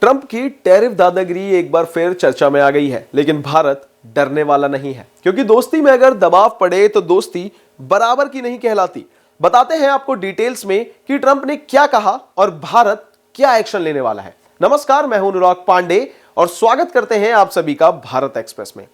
Trump की tariff दादागिरी एक बार फिर चर्चा में आ गई है, लेकिन भारत डरने वाला नहीं है, क्योंकि दोस्ती में अगर दबाव पड़े तो दोस्ती बराबर की नहीं कहलाती। बताते हैं आपको डिटेल्स में कि ट्रंप ने क्या कहा और भारत क्या एक्शन लेने वाला है। नमस्कार, मैं हूं अनुराग पांडे और स्वागत करते हैं आप सभी का भारत एक्सप्रेस में।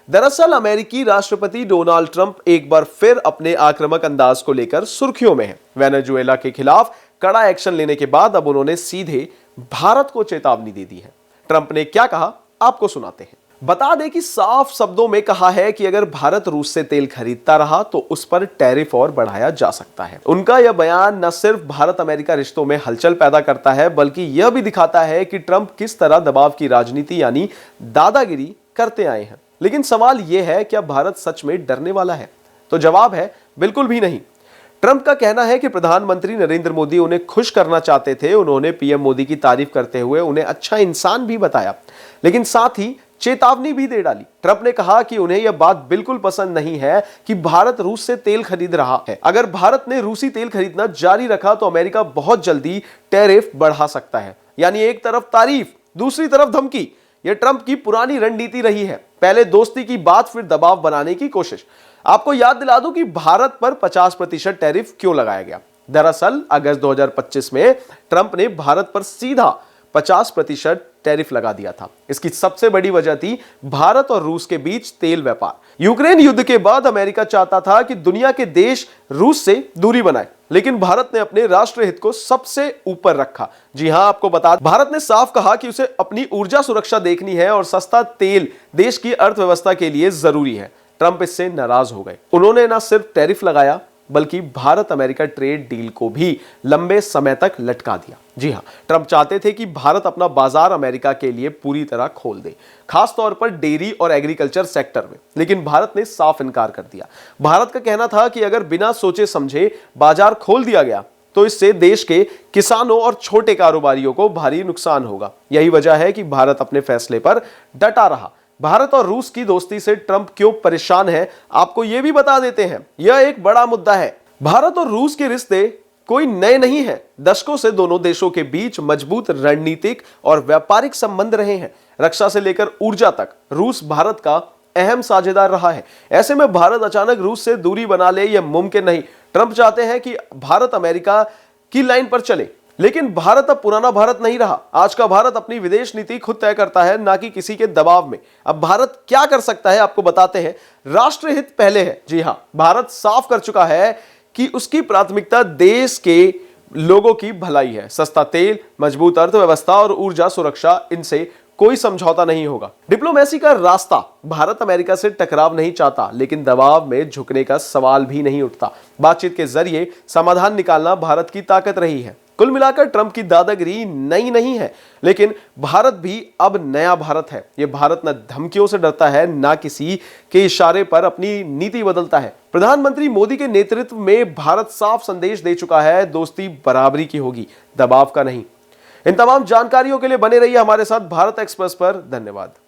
दरअसल अमेरिकी राष्ट्रपति डोनाल्ड ट्रंप एक बार फिर अपने आक्रामक अंदाज को लेकर सुर्खियों में हैं। वेनेजुएला के खिलाफ कड़ा एक्शन लेने के बाद अब उन्होंने सीधे भारत को चेतावनी दे दी है। ट्रंप ने क्या कहा, आपको सुनाते हैं। बता दें कि साफ शब्दों में कहा है कि अगर भारत रूस से तेल खरीदता रहा तो उस पर टैरिफ और बढ़ाया जा सकता है। उनका यह बयान न सिर्फ भारत अमेरिका रिश्तों में हलचल पैदा करता है, बल्कि यह भी दिखाता है कि ट्रंप किस तरह दबाव की राजनीति यानी दादागिरी करते आए हैं। लेकिन सवाल यह है, क्या भारत सच में डरने वाला है? तो जवाब है बिल्कुल भी नहीं। ट्रंप का कहना है कि प्रधानमंत्री नरेंद्र मोदी उन्हें खुश करना चाहते थे। उन्होंने पीएम मोदी की तारीफ करते हुए उन्हें अच्छा इंसान भी बताया, लेकिन साथ ही चेतावनी भी दे डाली। ट्रंप ने कहा कि उन्हें यह बात बिल्कुल पसंद नहीं है कि भारत रूस से तेल खरीद रहा है। अगर भारत ने रूसी तेल खरीदना जारी रखा तो अमेरिका बहुत जल्दी टैरिफ बढ़ा सकता है। यानी एक तरफ तारीफ, दूसरी तरफ धमकी। यह ट्रंप की पुरानी रणनीति रही है, पहले दोस्ती की बात फिर दबाव बनाने की कोशिश। आपको याद दिला दूं कि भारत पर 50% टैरिफ क्यों लगाया गया। दरअसल अगस्त 2025 में ट्रंप ने भारत पर सीधा 50% टैरिफ लगा दिया था। इसकी सबसे बड़ी वजह थी भारत और रूस के बीच तेल व्यापार। यूक्रेन युद्ध के बाद अमेरिका चाहता था कि दुनिया के देश रूस से दूरी बनाए, लेकिन भारत ने अपने राष्ट्र हित को सबसे ऊपर रखा। जी हां, आपको बता दें, भारत ने साफ कहा कि उसे अपनी ऊर्जा सुरक्षा देखनी है और सस्ता तेल देश की अर्थव्यवस्था के लिए जरूरी है। ट्रंप इससे नाराज हो गए। उन्होंने न सिर्फ टैरिफ लगाया, बल्कि भारत अमेरिका ट्रेड डील को भी लंबे समय तक लटका दिया। जी हां, ट्रंप चाहते थे कि भारत अपना बाजार अमेरिका के लिए पूरी तरह खोल दे, खास तौर पर डेयरी और एग्रीकल्चर सेक्टर में। लेकिन भारत ने साफ इनकार कर दिया। भारत का कहना था कि अगर बिना सोचे समझे बाजार खोल दिया गया तो इससे देश के किसानों और छोटे कारोबारियों को भारी नुकसान होगा। यही वजह है कि भारत अपने फैसले पर डटा रहा। भारत और रूस की दोस्ती से ट्रंप क्यों परेशान है, आपको यह भी बता देते हैं। यह एक बड़ा मुद्दा है। भारत और रूस के रिश्ते कोई नए नहीं हैं। दशकों से दोनों देशों के बीच मजबूत रणनीतिक और व्यापारिक संबंध रहे हैं। रक्षा से लेकर ऊर्जा तक रूस भारत का अहम साझेदार रहा है। ऐसे में भारत अचानक रूस से दूरी बना ले, यह मुमकिन नहीं। ट्रंप चाहते हैं कि भारत अमेरिका की लाइन पर चले, लेकिन भारत अब पुराना भारत नहीं रहा। आज का भारत अपनी विदेश नीति खुद तय करता है, ना कि किसी के दबाव में। अब भारत क्या कर सकता है, आपको बताते हैं। राष्ट्रहित पहले है। जी हां, भारत साफ कर चुका है कि उसकी प्राथमिकता देश के लोगों की भलाई है। सस्ता तेल, मजबूत अर्थव्यवस्था और ऊर्जा सुरक्षा, इनसे कोई समझौता नहीं होगा। डिप्लोमेसी का रास्ता, भारत अमेरिका से टकराव नहीं चाहता, लेकिन दबाव में झुकने का सवाल भी नहीं उठता। बातचीत के जरिए समाधान निकालना भारत की ताकत रही है। कुल मिलाकर ट्रंप की दादागिरी नई नहीं है, लेकिन भारत भी अब नया भारत है। यह भारत न धमकियों से डरता है, ना किसी के इशारे पर अपनी नीति बदलता है। प्रधानमंत्री मोदी के नेतृत्व में भारत साफ संदेश दे चुका है, दोस्ती बराबरी की होगी, दबाव का नहीं। इन तमाम जानकारियों के लिए बने रहिए हमारे साथ भारत एक्सप्रेस पर। धन्यवाद।